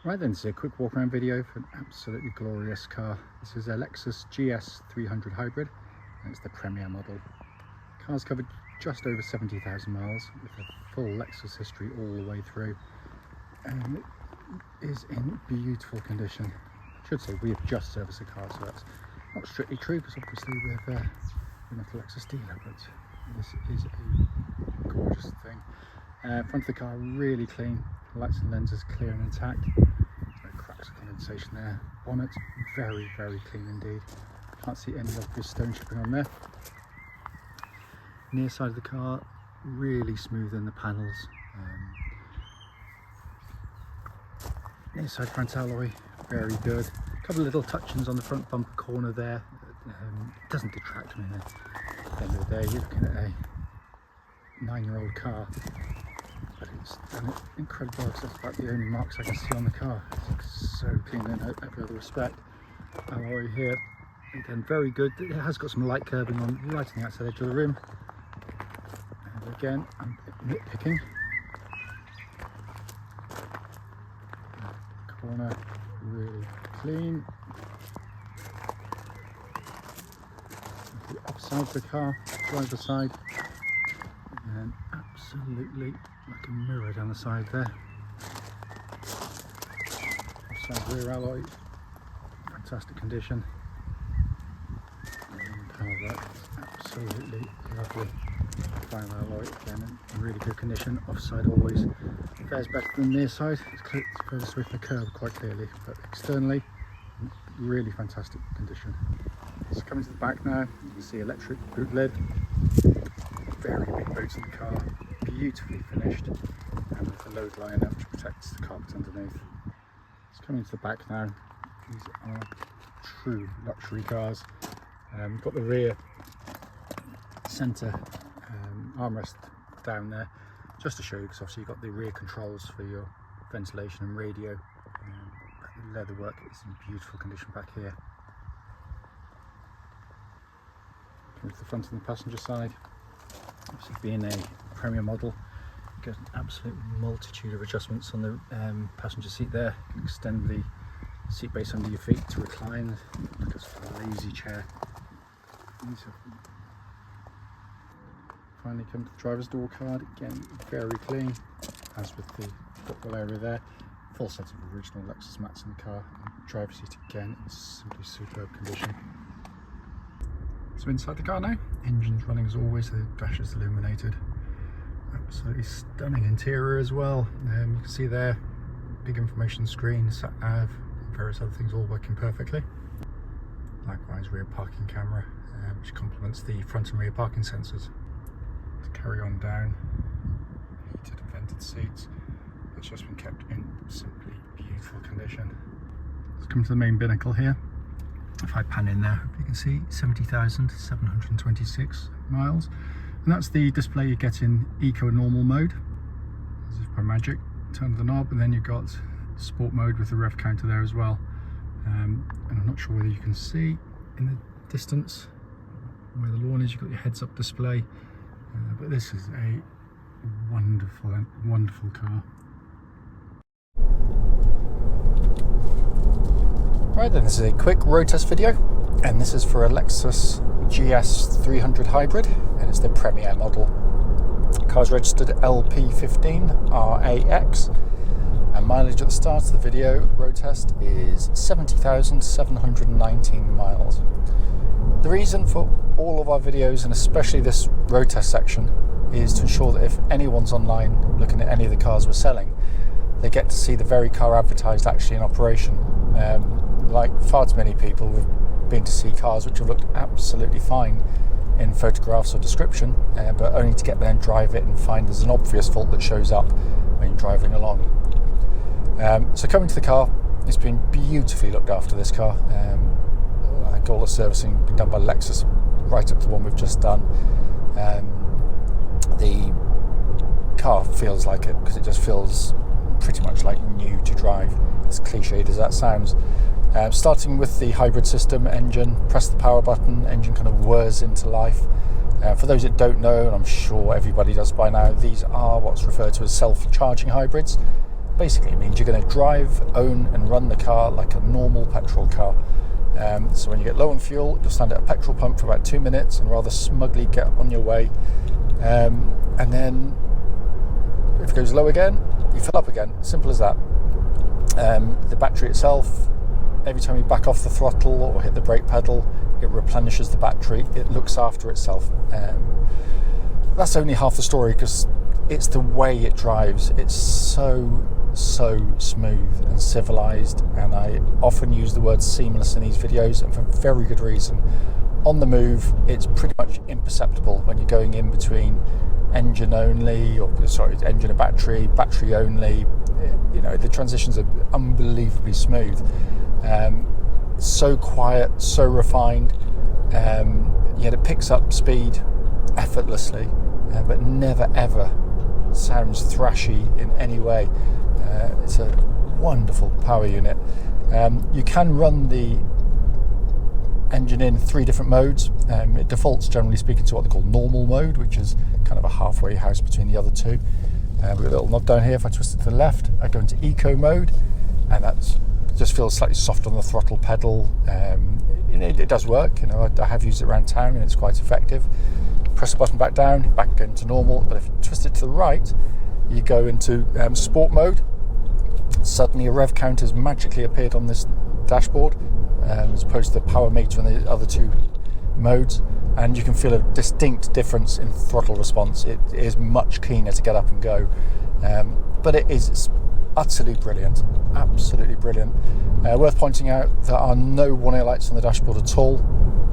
Right then, this is a quick walk around video for an absolutely glorious car. This is a Lexus GS 300 Hybrid and it's the Premier model. The car's covered just over 70,000 miles with a full Lexus history all the way through, and it is in beautiful condition. I should say we have just serviced the car, so that's not strictly true because obviously we're not a Lexus dealer, but this is a gorgeous thing. Front of the car really clean, lights and lenses clear and intact. No cracks or condensation there. Bonnet very clean indeed. Can't see any obvious stone chipping on there. Near side of the car really smooth in the panels. Near side front alloy very good. A couple of little touch-ins on the front bumper corner there. It doesn't detract from it. At the end of the day, you're looking at a 9-year-old car, but it's done it incredibly well because that's about the only marks I can see on the car. It's so clean in every other respect. Alloy here, again, very good. It has got some light curbing on right on the outside edge of the rim. And again, I'm nitpicking. Corner really clean. The upside of the car, driver's side, and absolutely like a mirror down the side there. Side rear alloy, fantastic condition. And power that is absolutely lovely. Final alloy again in really good condition. Offside always fares better than near side. It's furthest away from the curb quite clearly, but externally really fantastic condition. So coming to the back now, you can see electric boot lid, very big boots in the car, beautifully finished, and with the load liner which protects the carpet underneath. So coming to the back now, these are true luxury cars. We've got the rear centre armrest down there, just to show you, because obviously you've got the rear controls for your ventilation and radio. The leatherwork is in beautiful condition back here. Coming to the front and the passenger side, obviously being a Premier model, you get an absolute multitude of adjustments on the passenger seat there. You can extend the seat base under your feet to recline, like a lazy chair. Finally come to the driver's door card, again very clean, as with the footwell area there. Full set of original Lexus mats in the car, and driver's seat again in simply superb condition. So inside the car now, engine's running as always, the dash is illuminated. Absolutely stunning interior as well. You can see there, big information screen, sat nav, various other things all working perfectly. Likewise rear parking camera, which complements the front and rear parking sensors. To carry on down, heated and vented seats. It's just been kept in simply beautiful condition. Let's come to the main binnacle here. If I pan in there, you can see 70,726 miles, and that's the display you get in eco and normal mode. As if by magic, turn the knob, and then you've got sport mode with the rev counter there as well. And I'm not sure whether you can see in the distance where the lawn is. You've got your heads-up display, but this is a wonderful car. Right then, this is a quick road test video, and this is for a Lexus GS 300 Hybrid, and it's the Premier model. The car's registered LP15RAX, and mileage at the start of the video road test is 70,719 miles. The reason for all of our videos, and especially this road test section, is to ensure that if anyone's online looking at any of the cars we're selling, they get to see the very car advertised actually in operation. Like far too many people, we've been to see cars which have looked absolutely fine in photographs or description, but only to get there and drive it and find there's an obvious fault that shows up when you're driving along. So coming to the car, it's been beautifully looked after, this car. I think all the servicing has been done by Lexus, right up to the one we've just done. The car feels like it because it just feels pretty much like new to drive, as cliched as that sounds. Starting with the hybrid system engine, press the power button, engine kind of whirs into life. For those that don't know, and I'm sure everybody does by now, these are what's referred to as self-charging hybrids. basically means you're going to drive, own and run the car like a normal petrol car. So when you get low on fuel, you'll stand at a petrol pump for about 2 minutes and rather smugly get on your way. And then if it goes low again, you fill up again. Simple as that. The battery itself, every time you back off the throttle or hit the brake pedal, it replenishes the battery. It looks after itself. That's only half the story, because it's the way it drives. It's so smooth and civilized, and I often use the word seamless in these videos, and for very good reason. On the move, it's pretty much imperceptible when you're going in between engine only, engine and battery only. You know, the transitions are unbelievably smooth. So quiet, so refined, yet it picks up speed effortlessly, but never ever sounds thrashy in any way. It's a wonderful power unit. You can run the engine in 3 different modes. It defaults, generally speaking, to what they call normal mode, which is kind of a halfway house between the other two. We've got a little knob down here. If I twist it to the left, I go into eco mode, and that's just feels slightly soft on the throttle pedal. It does work. You know, I have used it around town and it's quite effective. Press the button back down, back into normal. But if you twist it to the right, you go into sport mode. Suddenly a rev count has magically appeared on this dashboard, as opposed to the power meter and the other 2 modes, and you can feel a distinct difference in throttle response. It is much keener to get up and go, but it is utterly brilliant, absolutely brilliant. Worth pointing out, there are no warning lights on the dashboard at all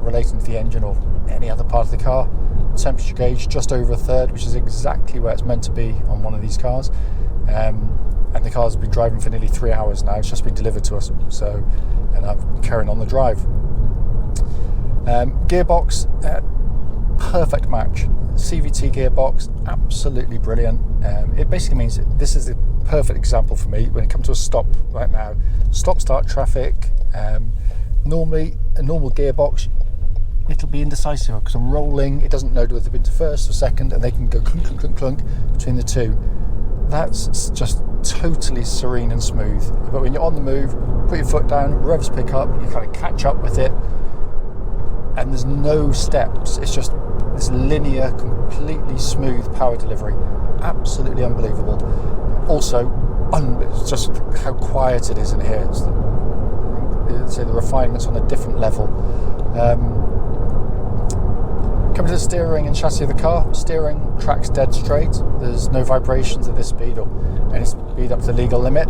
relating to the engine or any other part of the car. Temperature gauge just over a third, which is exactly where it's meant to be on one of these cars. And the car's been driving for nearly 3 hours now. It's just been delivered to us, and I'm carrying on the drive. Gearbox, perfect match. CVT gearbox, absolutely brilliant. It basically means that this is the perfect example for me when it comes to a stop right now. Stop-start traffic. Normally, a normal gearbox, it'll be indecisive because I'm rolling. It doesn't know whether they've been to first or second, and they can go clunk, clunk, clunk, clunk between the two. That's just totally serene and smooth. But when you're on the move, put your foot down, revs pick up, you kind of catch up with it, and there's no steps. It's just this linear, completely smooth power delivery. Absolutely unbelievable. Also, it's just how quiet it is in here. It's the refinements on a different level. Coming to the steering and chassis of the car, steering tracks dead straight. There's no vibrations at this speed or any speed up to the legal limit.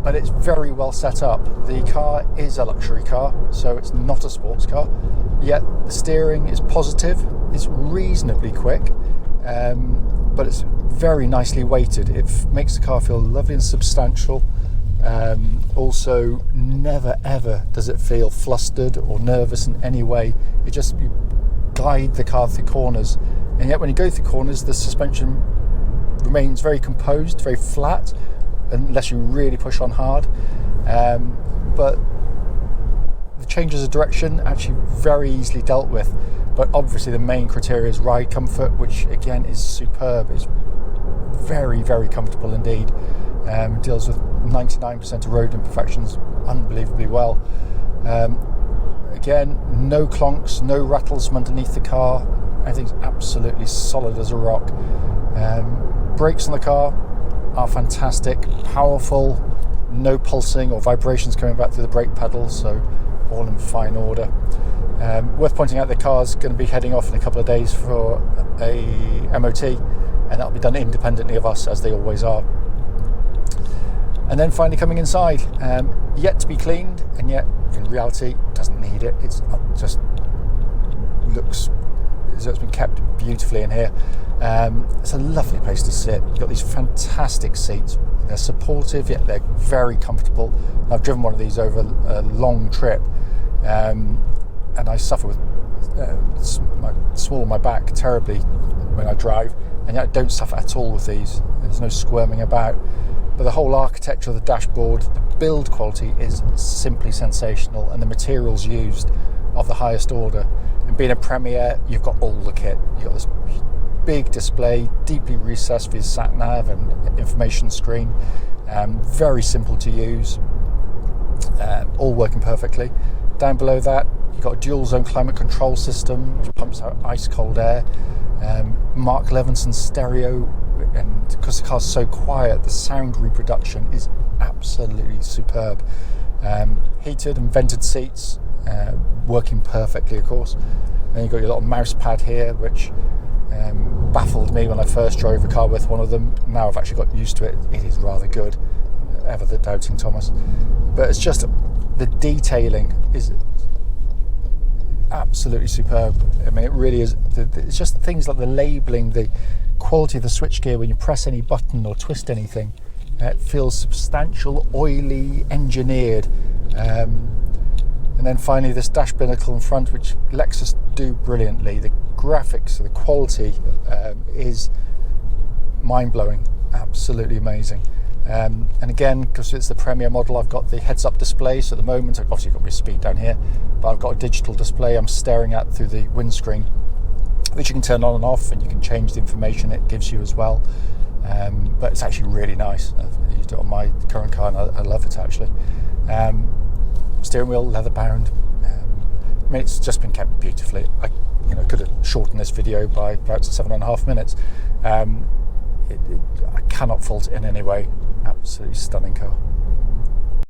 But it's very well set up. The car is a luxury car, so it's not a sports car. Yet the steering is positive, it's reasonably quick, but it's very nicely weighted. It makes the car feel lovely and substantial. Also, never ever does it feel flustered or nervous in any way. You guide the car through corners, and yet when you go through corners, the suspension remains very composed, very flat, unless you really push on hard. But the changes of direction actually very easily dealt with. But obviously the main criteria is ride comfort, which again is superb. It's very, very comfortable indeed. Deals with 99% of road imperfections unbelievably well. Again, no clonks, no rattles from underneath the car. Everything's absolutely solid as a rock. Brakes on the car are fantastic, powerful, no pulsing or vibrations coming back through the brake pedal, so all in fine order. Worth pointing out the car's going to be heading off in a couple of days for a MOT, and that'll be done independently of us, as they always are. And then finally coming inside, yet to be cleaned, and yet in reality doesn't need it. It's just looks as though it's been kept beautifully in here. It's a lovely place to sit. You've got these fantastic seats. They're supportive, yet they're very comfortable. I've driven one of these over a long trip, and I suffer with small of my back terribly when I drive, and yet I don't suffer at all with these. There's no squirming about. But the whole architecture of the dashboard, the build quality is simply sensational, and the materials used of the highest order. And being a Premier, you've got all the kit. You've got this big display, deeply recessed for your sat nav and information screen. Very simple to use, all working perfectly. Down below that, you've got a dual zone climate control system which pumps out ice cold air. Mark Levinson stereo, and because the car's so quiet, the sound reproduction is absolutely superb. Heated and vented seats, working perfectly, of course. Then you've got your little mouse pad here, which baffled me when I first drove a car with one of them. Now I've actually got used to it. It is rather good. Ever the doubting Thomas. But it's just, the detailing is absolutely superb. I mean, it really is. It's just things like the labelling, the quality of the switchgear when you press any button or twist anything. It feels substantial, oily, engineered. And then finally this dash binnacle in front, which Lexus do brilliantly. The graphics, the quality is mind-blowing, absolutely amazing. And again, because it's the Premier model, I've got the heads-up display. So at the moment, I've obviously got my speed down here, but I've got a digital display I'm staring at through the windscreen, which you can turn on and off, and you can change the information it gives you as well. But it's actually really nice. I've used it on my current car, and I love it actually. Steering wheel leather bound. I mean, it's just been kept beautifully. I could have shortened this video by about 7.5 minutes. I cannot fault it in any way. Absolutely stunning car.